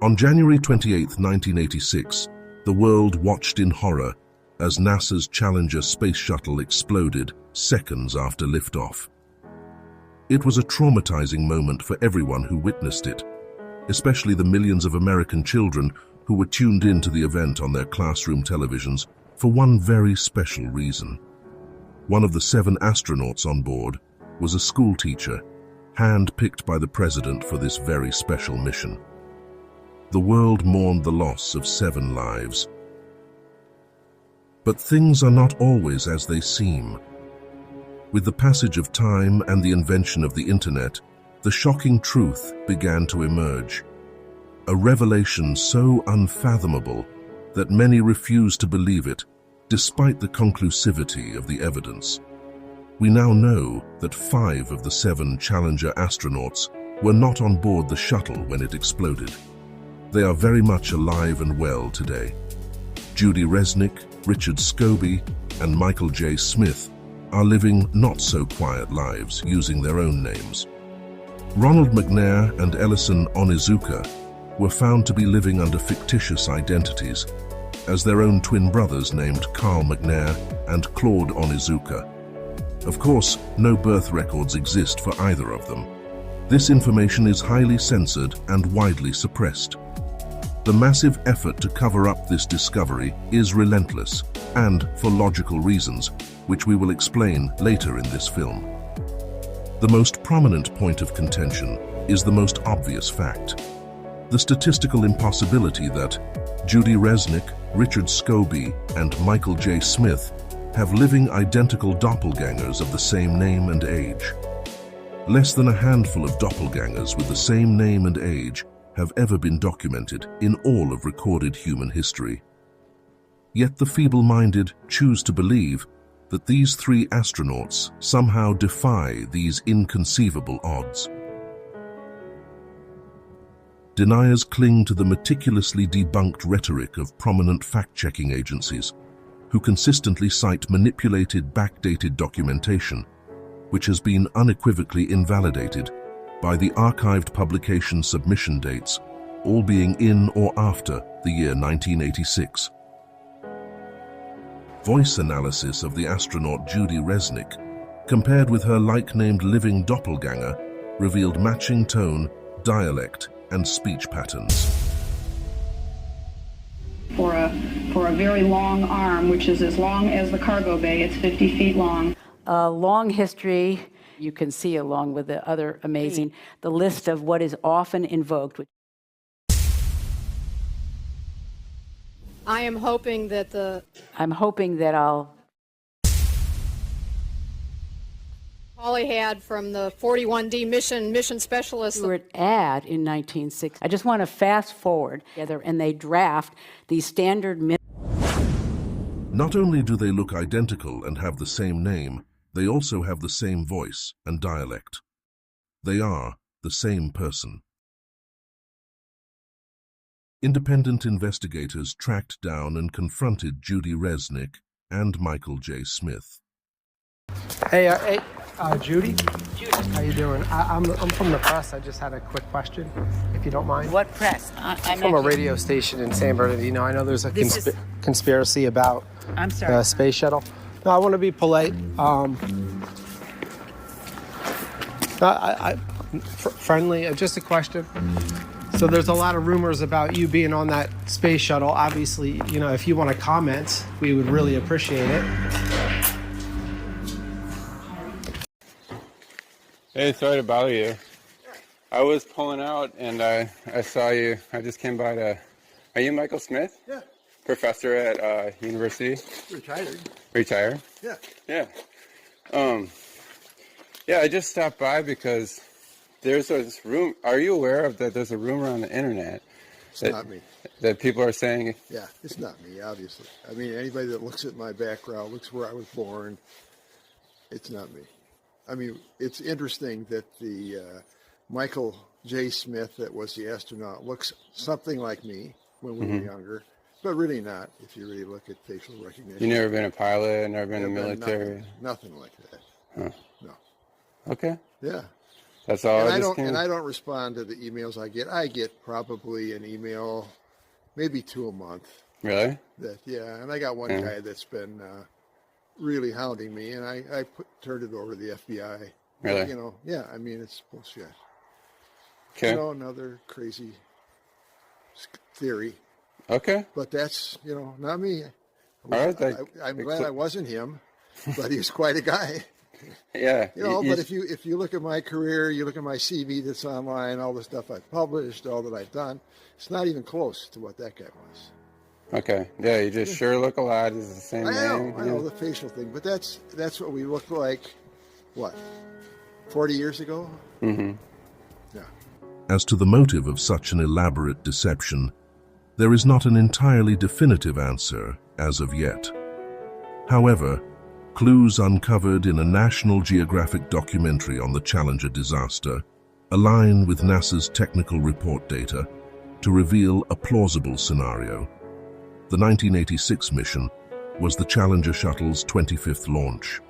On January 28, 1986, the world watched in horror as NASA's Challenger space shuttle exploded seconds after liftoff. It was a traumatizing moment for everyone who witnessed it, especially the millions of American children who were tuned into the event on their classroom televisions for one very special reason. One of the 7 astronauts on board was a school teacher, hand-picked by the president for this very special mission. The world mourned the loss of 7 lives. But things are not always as they seem. With the passage of time and the invention of the internet, the shocking truth began to emerge. A revelation so unfathomable that many refused to believe it, despite the conclusivity of the evidence. We now know that 5 of the 7 Challenger astronauts were not on board the shuttle when it exploded. They are very much alive and well today. Judy Resnik, Richard Scobie, and Michael J. Smith are living not-so-quiet lives using their own names. Ronald McNair and Ellison Onizuka were found to be living under fictitious identities as their own twin brothers named Carl McNair and Claude Onizuka. Of course, no birth records exist for either of them. This information is highly censored and widely suppressed. The massive effort to cover up this discovery is relentless, and for logical reasons, which we will explain later in this film. The most prominent point of contention is the most obvious fact: the statistical impossibility that Judy Resnik, Richard Scobie, and Michael J. Smith have living identical doppelgangers of the same name and age. Less than a handful of doppelgangers with the same name and age have ever been documented in all of recorded human history. Yet the feeble-minded choose to believe that these 3 astronauts somehow defy these inconceivable odds. Deniers cling to the meticulously debunked rhetoric of prominent fact-checking agencies, who consistently cite manipulated, backdated documentation, which has been unequivocally invalidated by the archived publication submission dates, all being in or after the year 1986. Voice analysis of the astronaut Judy Resnik, compared with her like-named living doppelganger, revealed matching tone, dialect, and speech patterns. For a very long arm, which is as long as the cargo bay, it's 50 feet long. A long history. You can see, along with the other amazing, the list of what is often invoked. I am hoping that I'm hoping that I'll... Holly had from the 41D mission specialist. An ad in 1960. I just want to fast forward together, and they draft these standard... Not only do they look identical and have the same name, they also have the same voice and dialect. They are the same person. Independent investigators tracked down and confronted Judy Resnik and Michael J. Smith. Hey, Judy? How you doing? I'm from the press. I just had a quick question, if you don't mind. What press? I'm from a radio station in San Bernardino. I know there's a conspiracy about the space shuttle. No, I want to be polite. Friendly, just a question. So there's a lot of rumors about you being on that space shuttle. Obviously, you know, if you want to comment, we would really appreciate it. Hey, sorry to bother you. I was pulling out and I saw you. I just came by to... Are you Michael Smith? Yeah. Professor at university? Retired. Retired? Yeah. Yeah. Yeah, I just stopped by because there's this room. Are you aware of that there's a rumor on the internet? It's not me. That people are saying... Yeah, it's not me, obviously. I mean, anybody that looks at my background, looks where I was born, it's not me. I mean, it's interesting that the Michael J. Smith, that was the astronaut, looks something like me when we were younger, but really not, if you really look at facial recognition. You never been a pilot, never been in the military? Nothing like that. Huh. No. Okay. Yeah. That's all. And I don't respond to the emails I get. I get probably an email, maybe 2 a month. Really? And I got one guy that's been really hounding me, and I turned it over to the FBI. Really? You know, yeah. I mean, it's bullshit. Okay. You know, another crazy theory. Okay. But that's, you know, not me. All right. I'm glad I wasn't him, but he was quite a guy. Yeah. You know, but if you look at my career, you look at my CV that's online, all the stuff I've published, all that I've done, it's not even close to what that guy was. Okay. Yeah, you just sure look a lot. It's the same name. I know the facial thing, but that's what we looked like, what, 40 years ago? Mm-hmm. Yeah. As to the motive of such an elaborate deception, there is not an entirely definitive answer as of yet. However, clues uncovered in a National Geographic documentary on the Challenger disaster align with NASA's technical report data to reveal a plausible scenario. The 1986 mission was the Challenger shuttle's 25th launch.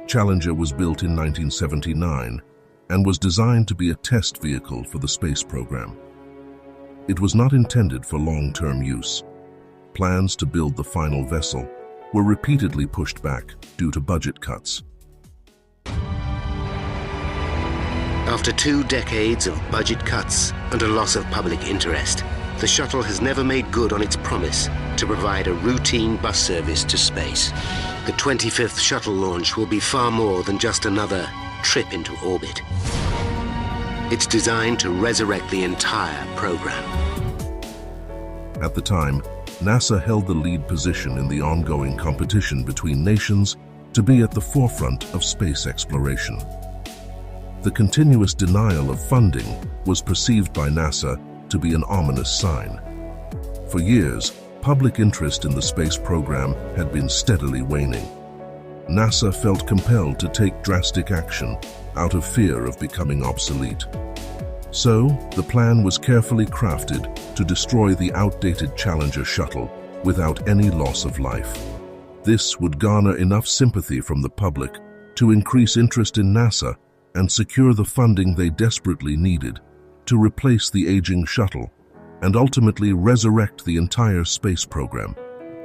Challenger was built in 1979 and was designed to be a test vehicle for the space program. It was not intended for long-term use. Plans to build the final vessel were repeatedly pushed back due to budget cuts. After 2 decades of budget cuts and a loss of public interest, the shuttle has never made good on its promise to provide a routine bus service to space. The 25th shuttle launch will be far more than just another trip into orbit. It's designed to resurrect the entire program. At the time, NASA held the lead position in the ongoing competition between nations to be at the forefront of space exploration. The continuous denial of funding was perceived by NASA to be an ominous sign. For years, public interest in the space program had been steadily waning. NASA felt compelled to take drastic action out of fear of becoming obsolete. So, the plan was carefully crafted to destroy the outdated Challenger shuttle without any loss of life. This would garner enough sympathy from the public to increase interest in NASA and secure the funding they desperately needed to replace the aging shuttle and ultimately resurrect the entire space program.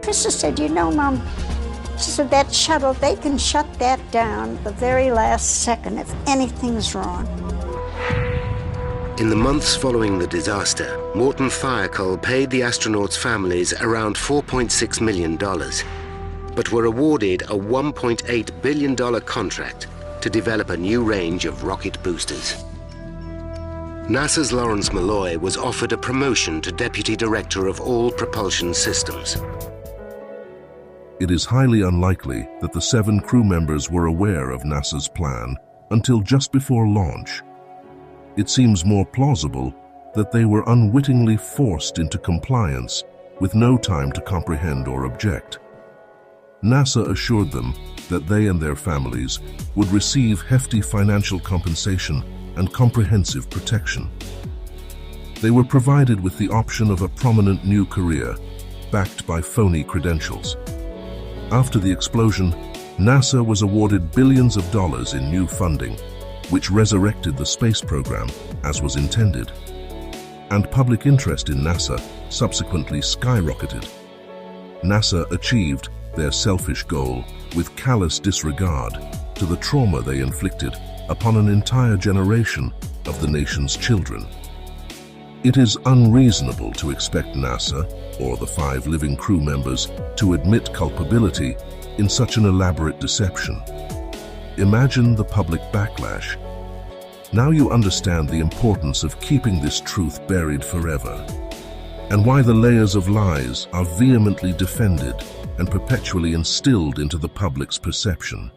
Krista said, you know, Mom, she said, that shuttle, they can shut that down the very last second if anything's wrong. In the months following the disaster, Morton Thiokol paid the astronauts' families around $4.6 million, but were awarded a $1.8 billion contract to develop a new range of rocket boosters. NASA's Lawrence Malloy was offered a promotion to Deputy Director of All Propulsion Systems. It is highly unlikely that the 7 crew members were aware of NASA's plan until just before launch. It seems more plausible that they were unwittingly forced into compliance with no time to comprehend or object. NASA assured them that they and their families would receive hefty financial compensation and comprehensive protection. They were provided with the option of a prominent new career, backed by phony credentials. After the explosion, NASA was awarded billions of dollars in new funding, which resurrected the space program as was intended. And public interest in NASA subsequently skyrocketed. NASA achieved their selfish goal with callous disregard to the trauma they inflicted upon an entire generation of the nation's children. It is unreasonable to expect NASA or the 5 living crew members to admit culpability in such an elaborate deception. Imagine the public backlash. Now you understand the importance of keeping this truth buried forever, and why the layers of lies are vehemently defended and perpetually instilled into the public's perception.